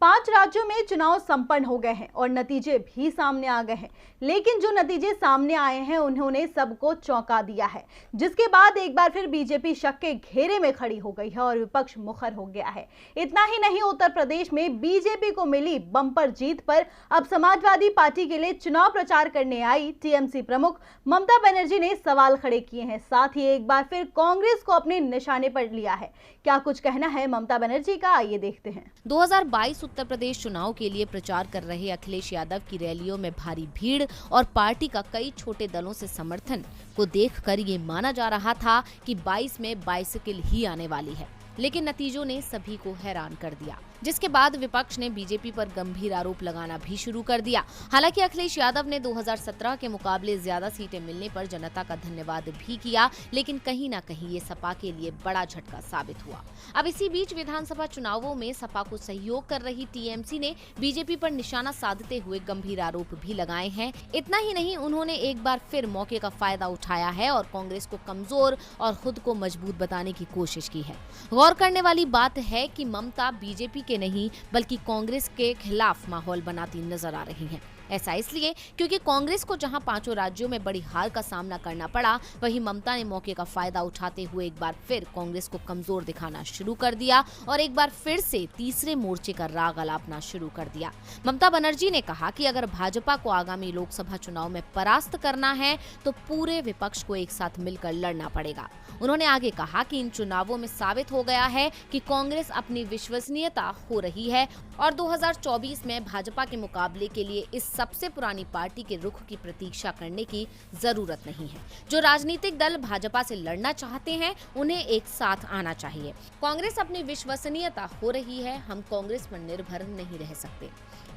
5 राज्यों में चुनाव संपन्न हो गए हैं और नतीजे भी सामने आ गए हैं। लेकिन जो नतीजे सामने आए हैं उन्होंने सबको चौंका दिया है, जिसके बाद एक बार फिर बीजेपी शक के घेरे में खड़ी हो गई है और विपक्ष मुखर हो गया है। इतना ही नहीं, उत्तर प्रदेश में बीजेपी को मिली बम्पर जीत पर अब समाजवादी पार्टी के लिए चुनाव प्रचार करने आई टीएमसी प्रमुख ममता बनर्जी ने सवाल खड़े किए हैं। साथ ही एक बार फिर कांग्रेस को अपने निशाने पर लिया है। क्या कुछ कहना है ममता बनर्जी का, आइए देखते हैं। 2022 उत्तर प्रदेश चुनाव के लिए प्रचार कर रहे अखिलेश यादव की रैलियों में भारी भीड़ और पार्टी का कई छोटे दलों से समर्थन को देखकर ये माना जा रहा था कि 22 में बाइसिकल ही आने वाली है, लेकिन नतीजों ने सभी को हैरान कर दिया, जिसके बाद विपक्ष ने बीजेपी पर गंभीर आरोप लगाना भी शुरू कर दिया। हालांकि अखिलेश यादव ने 2017 के मुकाबले ज्यादा सीटें मिलने पर जनता का धन्यवाद भी किया, लेकिन कहीं न कहीं ये सपा के लिए बड़ा झटका साबित हुआ। अब इसी बीच विधानसभा चुनावों में सपा को सहयोग कर रही टीएमसी ने बीजेपी पर निशाना साधते हुए गंभीर आरोप भी लगाए हैं। इतना ही नहीं, उन्होंने एक बार फिर मौके का फायदा उठाया है और कांग्रेस को कमजोर और खुद को मजबूत बताने की कोशिश की है। गौर करने वाली बात है कि ममता बीजेपी के नहीं बल्कि कांग्रेस के खिलाफ माहौल बनाती नजर आ रही हैं। ऐसा इसलिए क्योंकि कांग्रेस को जहां 5 राज्यों में बड़ी हार का सामना करना पड़ा, वहीं ममता ने मौके का फायदा उठाते हुए एक बार फिर कांग्रेस को कमजोर दिखाना शुरू कर दिया और एक बार फिर से तीसरे मोर्चे का राग अलापना शुरू कर दिया। ममता बनर्जी ने कहा कि अगर भाजपा को आगामी लोकसभा चुनाव में परास्त करना है तो पूरे विपक्ष को एक साथ मिलकर लड़ना पड़ेगा। उन्होंने आगे कहा कि इन चुनावों में साबित हो गया है कि कांग्रेस अपनी विश्वसनीयता खो रही है और 2024 में भाजपा के मुकाबले के लिए इस सबसे पुरानी पार्टी के रुख की प्रतीक्षा करने की जरूरत नहीं है। जो राजनीतिक दल भाजपा से लड़ना चाहते हैं उन्हें एक साथ आना चाहिए। कांग्रेस अपनी विश्वसनीयता खो रही है, हम कांग्रेस पर निर्भर नहीं रह सकते।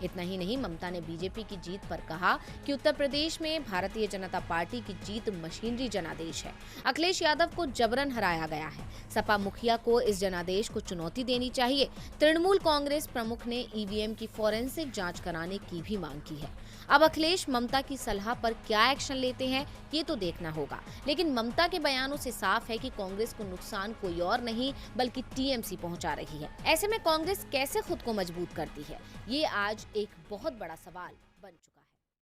इतना ही नहीं, ममता ने बीजेपी की जीत पर कहा कि उत्तर प्रदेश में भारतीय जनता पार्टी की जीत मशीनरी जनादेश है। अखिलेश यादव को जबरन हराया गया है। सपा मुखिया को इस जनादेश को चुनौती देनी चाहिए। तृणमूल कांग्रेस प्रमुख ने ईवीएम की फोरेंसिक जांच कराने की भी मांग की है। अब अखिलेश ममता की सलाह पर क्या एक्शन लेते हैं ये तो देखना होगा, लेकिन ममता के बयानों से साफ है कि कांग्रेस को नुकसान कोई और नहीं बल्कि टीएमसी पहुंचा रही है। ऐसे में कांग्रेस कैसे खुद को मजबूत करती है, ये आज एक बहुत बड़ा सवाल बन चुका है।